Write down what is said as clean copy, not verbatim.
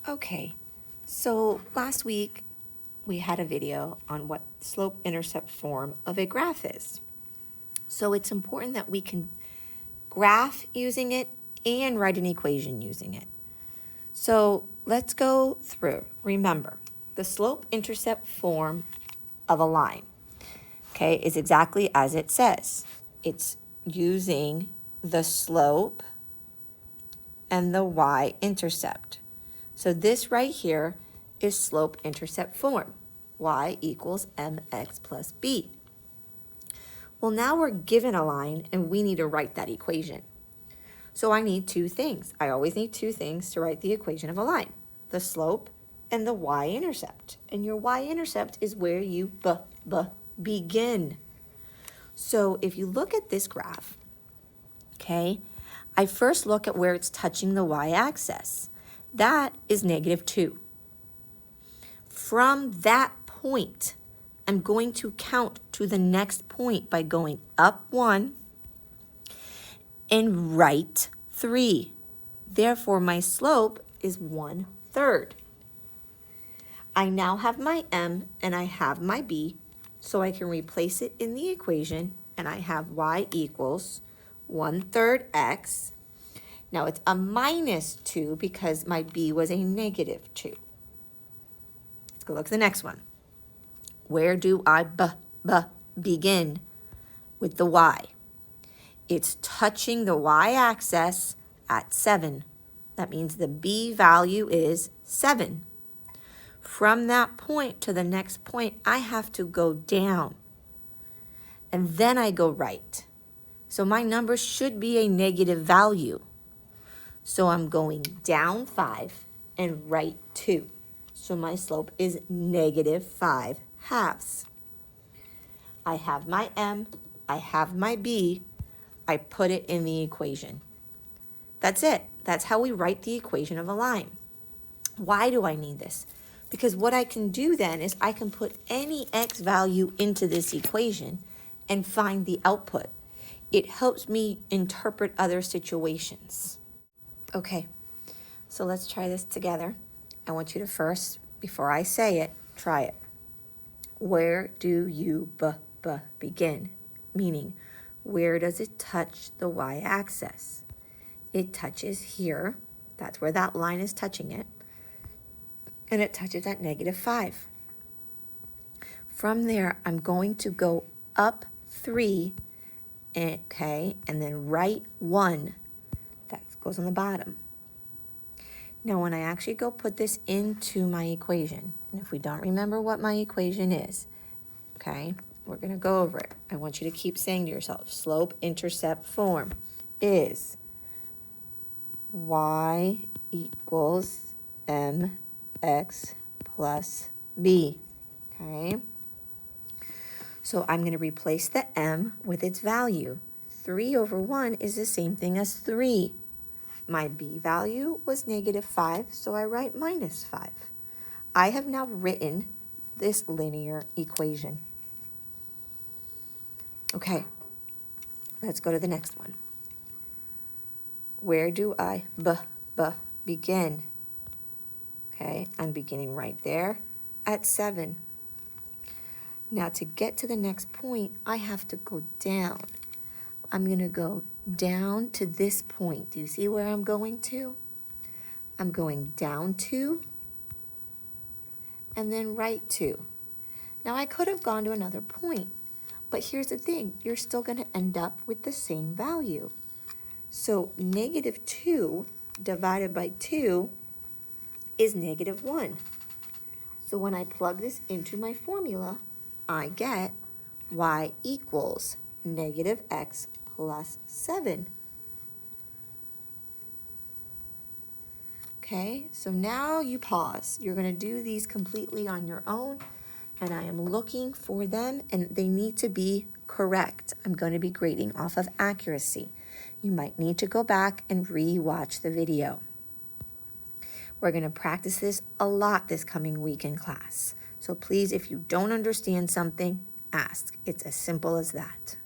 Okay, so last week we had a video on what slope-intercept form of a graph is. So it's important that we can graph using it and write an equation using it. So let's go through. Remember, the slope-intercept form of a line, okay, is exactly as it says. It's using the slope and the y-intercept. So this right here is slope-intercept form. Y equals mx plus b. Well, now we're given a line and we need to write that equation. So I need two things. I always need two things to write the equation of a line: the slope and the y-intercept. And your y-intercept is where you begin. So if you look at this graph, okay, I first look at where it's touching the y-axis. That is -2. From that point, I'm going to count to the next point by going up 1 and right 3. Therefore, my slope is 1/3. I now have my m and I have my b, so I can replace it in the equation, and I have y equals 1/3 x. Now it's a -2 because my b was a -2. Let's go look at the next one. Where do I begin with the y? It's touching the y-axis at 7. That means the b value is 7. From that point to the next point, I have to go down, and then I go right. So my number should be a negative value. So I'm going down 5 and right 2. So my slope is -5/2. I have my m, I have my b, I put it in the equation. That's it. That's how we write the equation of a line. Why do I need this? Because what I can do then is I can put any x value into this equation and find the output. It helps me interpret other situations. Okay, so let's try this together. I want you to first, before I say it, try it. Where do you begin? Meaning, where does it touch the y-axis? It touches here. That's where that line is touching it. And it touches at -5. From there, I'm going to go up 3, okay, and then right 1. That goes on the bottom. Now, when I actually go put this into my equation, and if we don't remember what my equation is, okay, we're going to go over it. I want you to keep saying to yourself, slope-intercept form is y equals mx plus b, okay? So I'm going to replace the m with its value. 3/1 is the same thing as 3. My b value was -5, so I write -5. I have now written this linear equation. Okay, let's go to the next one. Where do I begin? Okay, I'm beginning right there at 7. Now to get to the next point, I have to go down. I'm going to go down to this point. Do you see where I'm going to? I'm going down 2 and then right 2. Now I could have gone to another point, but here's the thing. You're still going to end up with the same value. So -2 divided by 2 is -1. So when I plug this into my formula, I get y equals -x plus 7. Okay, so now you pause. You're going to do these completely on your own, and I am looking for them, and they need to be correct. I'm going to be grading off of accuracy. You might need to go back and re-watch the video. We're going to practice this a lot this coming week in class. So please, if you don't understand something, ask. It's as simple as that.